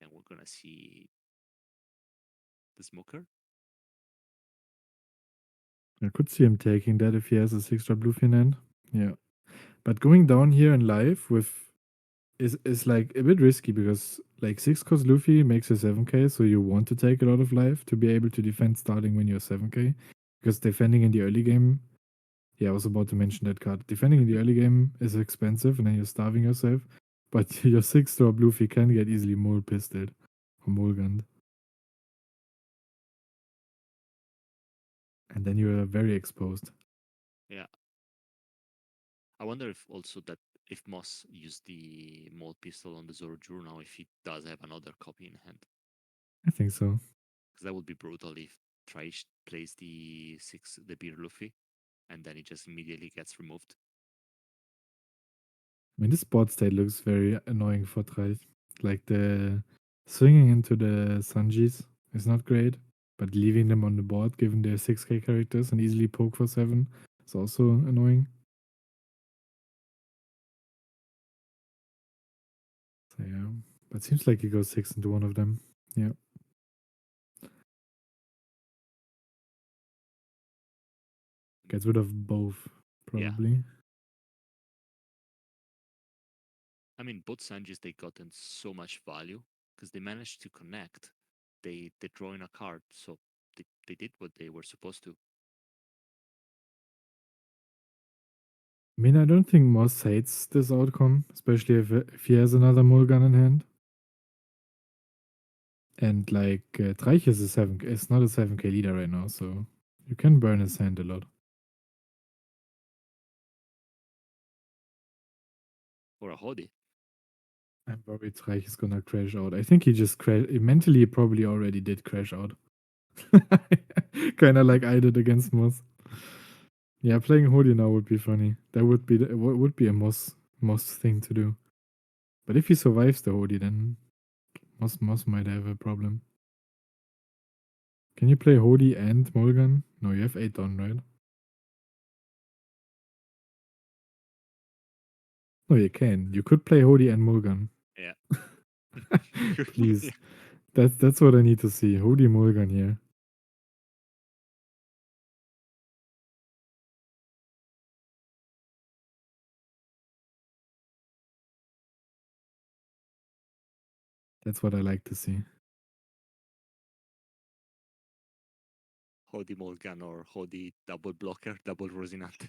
And we're gonna see the smoker. I could see him taking that if he has a 6-drop Luffy in hand. Yeah. But going down here in life with is like a bit risky because like 6 cost Luffy makes you 7k, so you want to take a lot of life to be able to defend starting when you're 7k. Because defending in the early game, yeah, I was about to mention that card. Defending in the early game is expensive and then you're starving yourself. But your 6-drop Luffy can get easily mole pistoled or mole gunned. And then you are very exposed. Yeah. I wonder if also that if Moss used the Maul pistol on the Zoro now, if he does have another copy in hand. I think so. Because that would be brutal if Traich plays the beer Luffy and then he just immediately gets removed. I mean, this board state looks very annoying for Traich. Like the swinging into the Sanjis is not great, but leaving them on the board, given they're 6k characters and easily poke for 7, is also annoying. So yeah, but seems like he goes 6 into one of them. Yeah, gets rid of both, Yeah. probably. I mean, both Sanjis, they gotten so much value because they managed to connect. They draw in a card, so they did what they were supposed to. I mean, I don't think Moss hates this outcome, especially if he has another Mulligan in hand. And like Traich is a 7, is not a 7k leader right now, so you can burn his hand a lot. Or a Hodi. I'm worried Traich is gonna crash out. I think he just mentally he probably already did crash out. Kinda like I did against Moss. Yeah, playing Hodi now would be funny. That would be a Moss thing to do. But if he survives the Hodi, then Moss might have a problem. Can you play Hodi and Mulligan? No, you have 8 on, right? No, you can. You could play Hodi and Mulligan. Yeah. Please. That's what I need to see. Hodi Mulligan here. That's what I like to see. Hodi Morgan or Hodi double blocker, double Rosinante.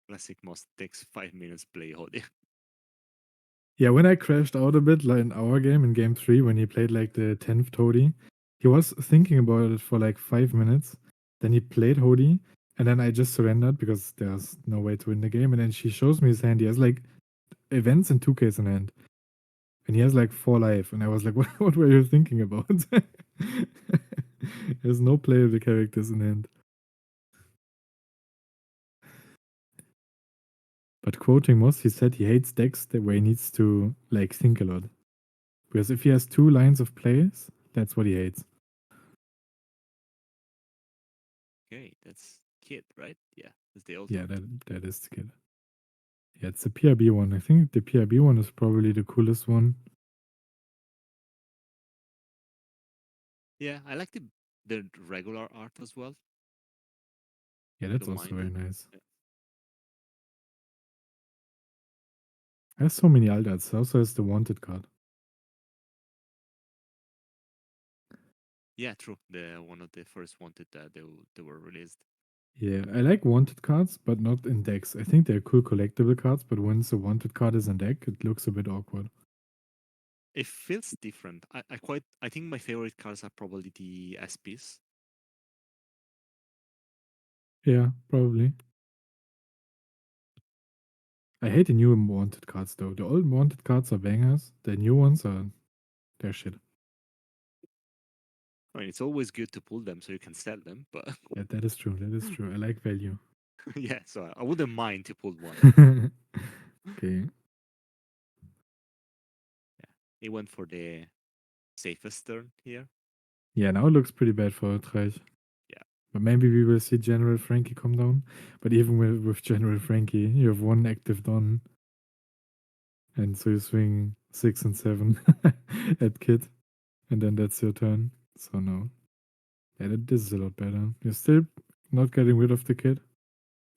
Classic must takes 5 minutes play Hodi. Yeah, when I crashed out a bit, like in our game, in game 3, when he played like the 10th Hodi, he was thinking about it for like 5 minutes. Then he played Hodi, and then I just surrendered because there's no way to win the game. And then she shows me his hand. He has like events and 2Ks in hand. And he has like 4 life. And I was like, what were you thinking about? There's no playable characters in hand. But quoting Moss, he said he hates decks that where he needs to like think a lot. Because if he has 2 lines of plays, that's what he hates. Okay, that's Kid, right? Yeah, that's the old Yeah, one. that is good. Yeah, it's the PRB one. I think the PRB one is probably the coolest one. Yeah, I like the regular art as well. Yeah, I that's don't also mind very it. nice. Yeah. There's so many alt arts. Also has the wanted card. Yeah, true. The one of the first wanted that they were released. Yeah, I like wanted cards, but not in decks. I think they're cool collectible cards, but once a wanted card is in deck, it looks a bit awkward. It feels different. I think my favorite cards are probably the SPs. Yeah, probably. I hate the new wanted cards though. The old wanted cards are bangers. The new ones are they're shit. I mean, it's always good to pull them so you can sell them, but Yeah, that is true. That is true. I like value. yeah, so I wouldn't mind to pull one. Okay. Yeah, he went for the safest turn here. Yeah, now it looks pretty bad for Traich. Yeah, But maybe we will see General Frankie come down. But even with General Frankie, you have one active Don. And so you swing 6 and 7 at Kid. And then that's your turn. So no. Yeah, this is a lot better. You're still not getting rid of the Kid.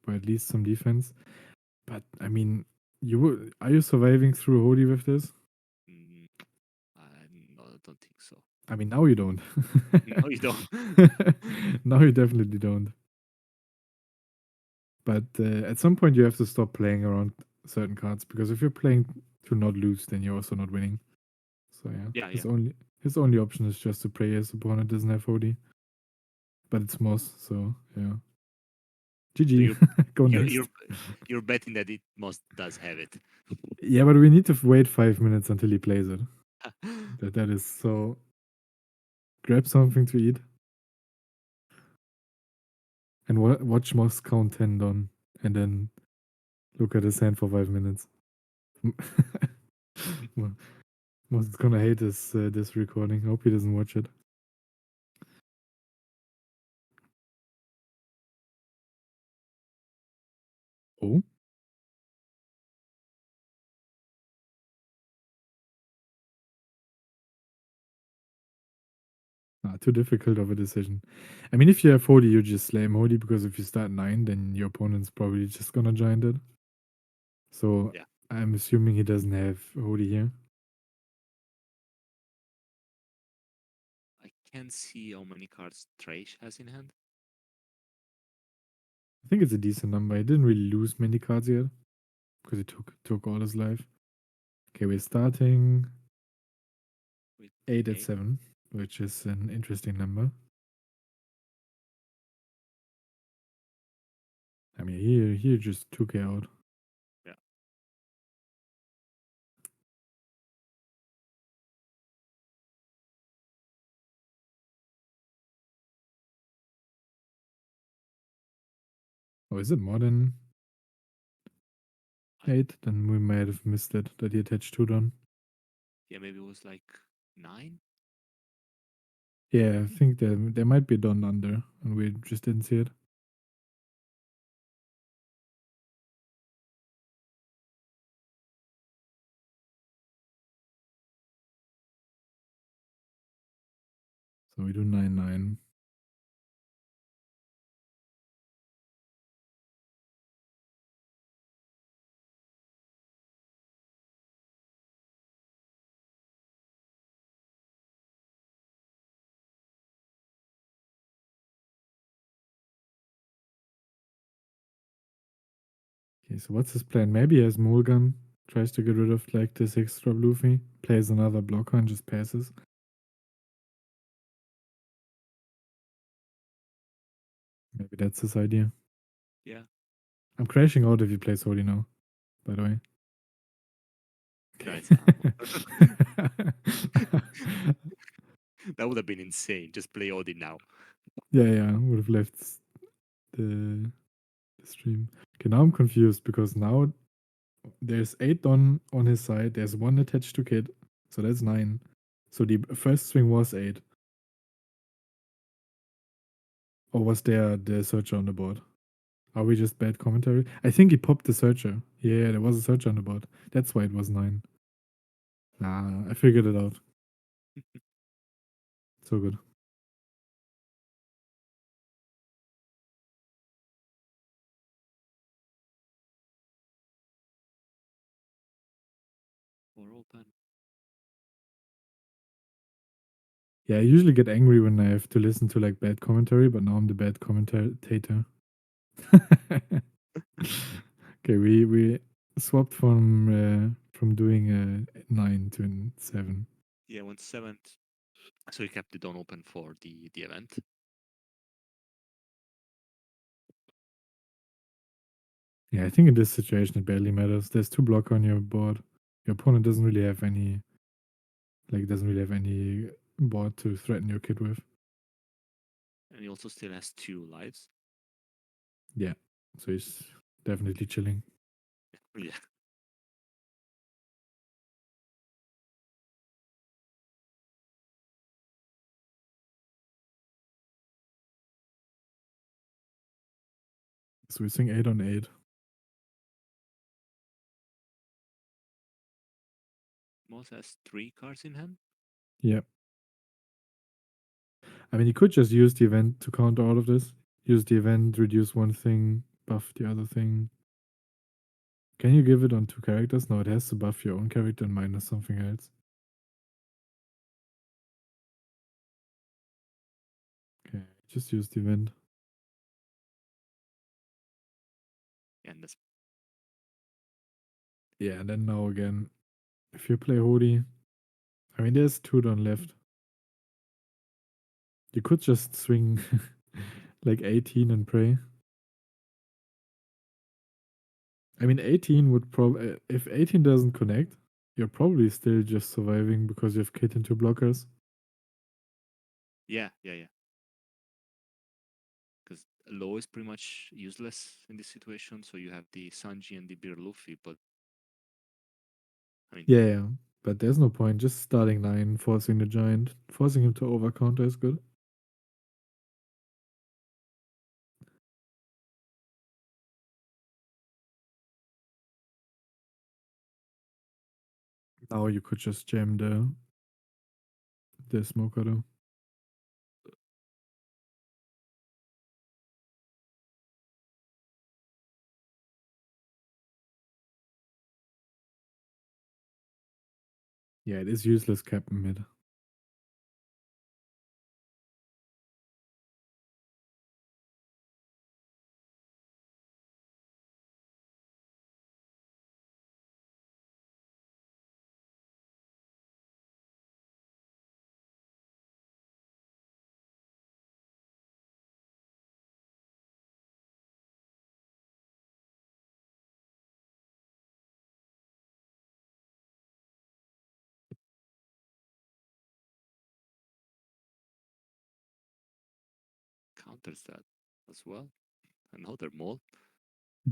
Or at least some defense. But I mean, are you surviving through Hodi with this? mm, I don't think so. I mean, now you don't. No, you don't. Now you definitely don't. But at some point, you have to stop playing around certain cards because if you're playing to not lose, then you're also not winning. So yeah, Yeah, his yeah. only option is just to pray his opponent doesn't have OD. But it's Moss, so yeah. So GG. you're Go you're next. you're you're betting that it must does have it. Yeah, but we need to wait 5 minutes until he plays it. That is so. Grab something to eat and watch Moss count 10 down, and then look at his hand for 5 minutes. Moss is gonna hate this recording. Hope he doesn't watch it. Oh, too difficult of a decision. I mean, if you have Hodi, you just slam Hodi because if you start 9, then your opponent's probably just gonna giant it. So Yeah, I'm assuming he doesn't have Hodi here. I can't see how many cards Traich has in hand. I think it's a decent number. He didn't really lose many cards yet because he took all his life. Okay, we're starting With 8 at eight. 7, which is an interesting number. I mean, here just 2k out. Yeah, Oh, is it more than I 8? Then we might have missed it that he attached 2 done. yeah maybe it was like 9. Yeah, I think there might be done under, and we just didn't see it. So we do 9-9. Okay, so what's his plan? Maybe he has Mulligan, tries to get rid of like the 6-drop Luffy, plays another blocker and just passes. Maybe that's his idea. Yeah. I'm crashing out if he plays Holy now, by the way. No, Okay. it's that would have been insane. Just play Odin now. yeah, would have left the, the stream. Okay, now I'm confused because now there's 8 on his side, there's 1 attached to Kid, so that's 9. So the first swing was 8. Or was there the searcher on the board? Are we just bad commentary? I think he popped the searcher. Yeah, there was a searcher on the board. That's why it was 9. Nah, I figured it out. So good. Or open. Yeah, I usually get angry when I have to listen to like bad commentary, but now I'm the bad commentator. Okay, we swapped from doing a 9 to a 7. Yeah, went seventh. So he kept it on open for the event. Yeah, I think in this situation it barely matters. There's 2 blocker on your board. Your opponent doesn't really have any board to threaten your kid with. And he also still has 2 lives. Yeah, so he's definitely chilling. Yeah. So we swing 8 on 8. Moss has 3 cards in hand. Yeah. I mean, you could just use the event to counter all of this. Use the event, reduce one thing, buff the other thing. Can you give it on 2 characters? No, it has to buff your own character and minus something else. Okay, just use the event. And that's Yeah, and then now again, if you play Hodi, I mean, there's 2 done left. You could just swing like 18 and pray. I mean, 18 would probably, if 18 doesn't connect, you're probably still just surviving because you have Kit into blockers. yeah. Because low is pretty much useless in this situation. So you have the Sanji and the Beer Luffy, but I mean, Yeah, but there's no point just starting 9, forcing the giant. Forcing him to over counter is good. Now you could just jam the smoker though. Yeah, it is useless Captain mid. counters that as well. Another mole.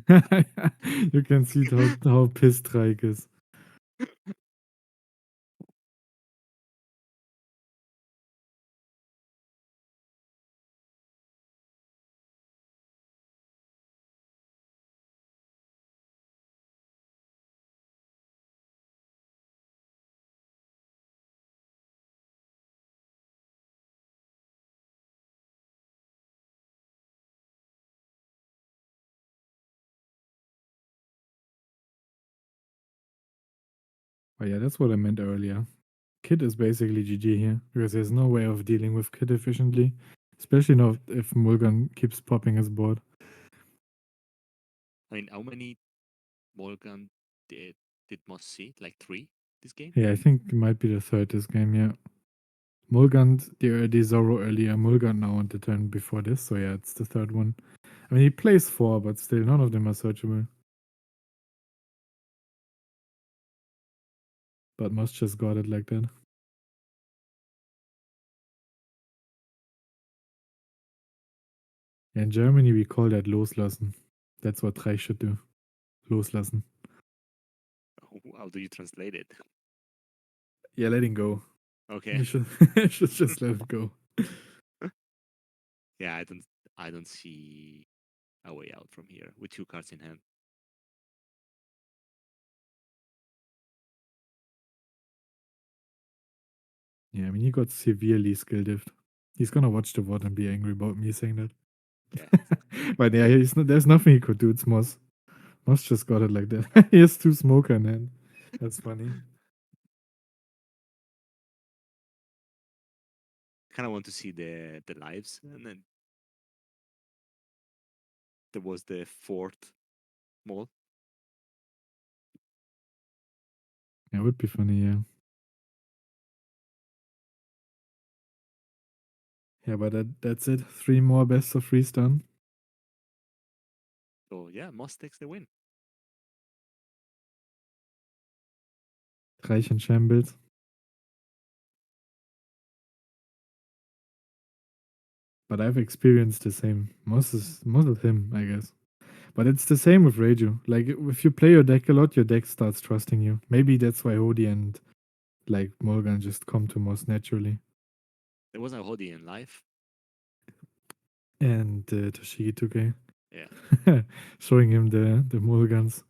You can see how pissed Traich is. Oh yeah, that's what I meant earlier. Kid is basically GG here because there's no way of dealing with Kid efficiently, especially not if Mulgan keeps popping his board. I mean, how many Morgan did Moss see like three this game? Yeah, I think it might be the third this game, yeah. Mulgant, the Zoro earlier, Mulgant now on the turn before this, so yeah, it's the third one. I mean, he plays four, but still, none of them are searchable. But Moss just got it like that. Yeah, in Germany, we call that loslassen. That's what Traich should do. Loslassen. How do you translate it? Yeah, letting go. Okay. You should, should just let it go. Yeah, I don't see a way out from here with two cards in hand. Yeah, I mean, he got severely skill diffed. He's gonna watch the VOD and be angry about me saying that. Yeah. But yeah, there's nothing he could do. It's Moss. Moss just got it like that. He has two smoker in hand. That's funny. Kind of want to see the lives, and then there was the fourth mall. Yeah, it would be funny, yeah. Yeah, but that's it. Three more best of threes done. So yeah, Moss takes the win. Reich and Shambles. But I've experienced the same. Moss is him, I guess. But it's the same with Reiju. Like if you play your deck a lot, your deck starts trusting you. Maybe that's why Hodi and like Morgan just come to Moss naturally. There was a Hodi in life. And Toshigi 2K. Yeah. Showing him the Mulligans.